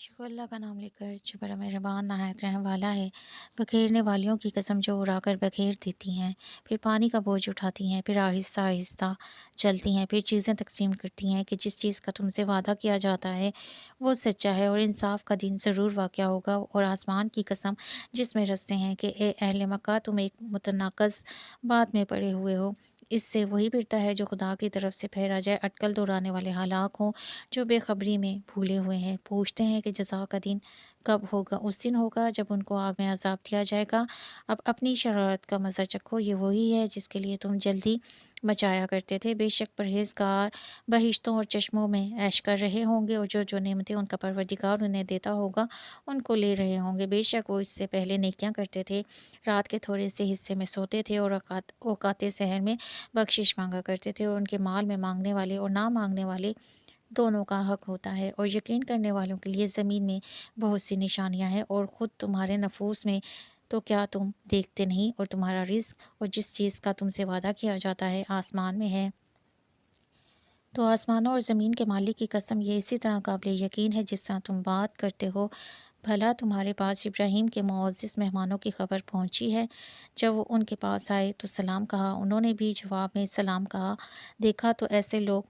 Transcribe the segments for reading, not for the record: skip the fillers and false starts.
شکر اللہ کا نام لے کر جو بڑا مہربان نہایت رحم والا ہے۔ بکھیرنے والیوں کی قسم جو اڑا کر بکھیر دیتی ہیں، پھر پانی کا بوجھ اٹھاتی ہیں، پھر آہستہ آہستہ چلتی ہیں، پھر چیزیں تقسیم کرتی ہیں کہ جس چیز کا تم سے وعدہ کیا جاتا ہے وہ سچا ہے اور انصاف کا دن ضرور واقع ہوگا، اور آسمان کی قسم جس میں رستے ہیں کہ اے اہل مکہ تم ایک متناقض بات میں پڑے ہوئے ہو۔ اس سے وہی پھرتا ہے جو خدا کی طرف سے پھیرا جائے، اٹکل دہرانے والے ہلاک ہوں جو بے خبری میں بھولے ہوئے ہیں۔ پوچھتے ہیں کہ جزا کا دن کب ہوگا؟ اس دن ہوگا جب ان کو آگ میں عذاب دیا جائے گا۔ اب اپنی شرارت کا مزہ چکھو، یہ وہی ہے جس کے لیے تم جلدی مچایا کرتے تھے۔ بے شک پرہیزگار بہشتوں اور چشموں میں عیش کر رہے ہوں گے، اور جو نعمتیں ان کا پروردگار انہیں دیتا ہوگا ان کو لے رہے ہوں گے۔ بے شک وہ اس سے پہلے نیکیاں کرتے تھے، رات کے تھوڑے سے حصے میں سوتے تھے اور اوقات سحر میں بخشش مانگا کرتے تھے، اور ان کے مال میں مانگنے والے اور نہ مانگنے والے دونوں کا حق ہوتا ہے۔ اور یقین کرنے والوں کے لیے زمین میں بہت سی نشانیاں ہیں، اور خود تمہارے نفوس میں تو کیا تم دیکھتے نہیں؟ اور تمہارا رزق اور جس چیز کا تم سے وعدہ کیا جاتا ہے آسمان میں ہے۔ تو آسمانوں اور زمین کے مالک کی قسم، یہ اسی طرح قابل یقین ہے جس طرح تم بات کرتے ہو۔ بھلا تمہارے پاس ابراہیم کے معزز مہمانوں کی خبر پہنچی ہے؟ جب وہ ان کے پاس آئے تو سلام کہا، انہوں نے بھی جواب میں سلام کہا۔ دیکھا تو ایسے لوگ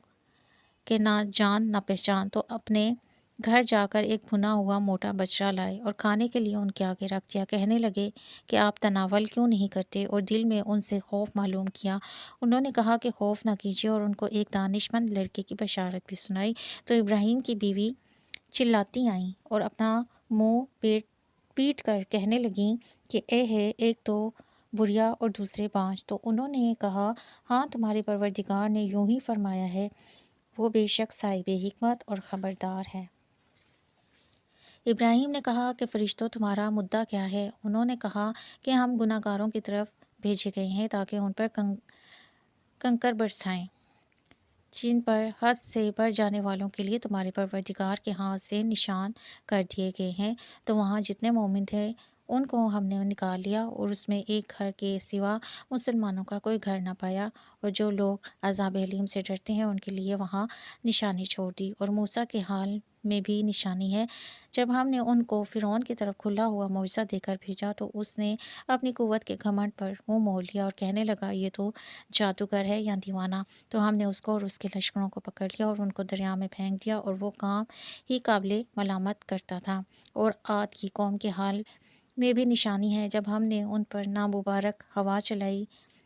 کہ نہ جان نہ پہچان، تو اپنے گھر جا کر ایک بھنا ہوا موٹا بچڑا لائے اور کھانے کے لیے ان کے آگے رکھ دیا۔ کہنے لگے کہ آپ تناول کیوں نہیں کرتے؟ اور دل میں ان سے خوف معلوم کیا۔ انہوں نے کہا کہ خوف نہ کیجیے، اور ان کو ایک دانشمند لڑکے کی بشارت بھی سنائی۔ تو ابراہیم کی بیوی چلاتی آئیں اور اپنا منہ پیٹ کر کہنے لگیں کہ اے ہے، ایک تو بڑھیا اور دوسرے بانجھ۔ تو انہوں نے کہا، ہاں، تمہارے پروردگار نے یوں ہی فرمایا ہے، وہ بے شک صاحب حکمت اور خبردار ہے۔ ابراہیم نے کہا کہ فرشتوں، تمہارا مدعا کیا ہے؟ انہوں نے کہا کہ ہم گناہ گاروں کی طرف بھیجے گئے ہیں تاکہ ان پر کنکر برسائیں، جن پر حد سے بڑھ جانے والوں کے لیے تمہارے پروردگار کے ہاں سے نشان کر دیے گئے ہیں۔ تو وہاں جتنے مومن تھے ان کو ہم نے نکال لیا، اور اس میں ایک گھر کے سوا مسلمانوں کا کوئی گھر نہ پایا، اور جو لوگ عذاب الیم سے ڈرتے ہیں ان کے لیے وہاں نشانی چھوڑ دی۔ اور موسیٰ کے حال میں بھی نشانی ہے، جب ہم نے ان کو فرعون کی طرف کھلا ہوا معجزہ دے کر بھیجا تو اس نے اپنی قوت کے گھمنڈ پر منہ موڑ لیا اور کہنے لگا، یہ تو جادوگر ہے یا دیوانہ۔ تو ہم نے اس کو اور اس کے لشکروں کو پکڑ لیا اور ان کو دریا میں پھینک دیا، اور وہ کام ہی قابل ملامت کرتا تھا۔ اور عاد کی قوم کے حال میں بھی نشانی ہے، جب ہم نے ان پر نامبارک ہوا چلائی،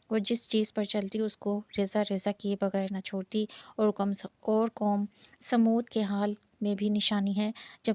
اور جس چیز پر چلتی اس کو ریزہ ریزہ کیے بغیر نہ چھوڑتی۔ اور قوم سمود کے حال میں بھی نشانی ہے، جب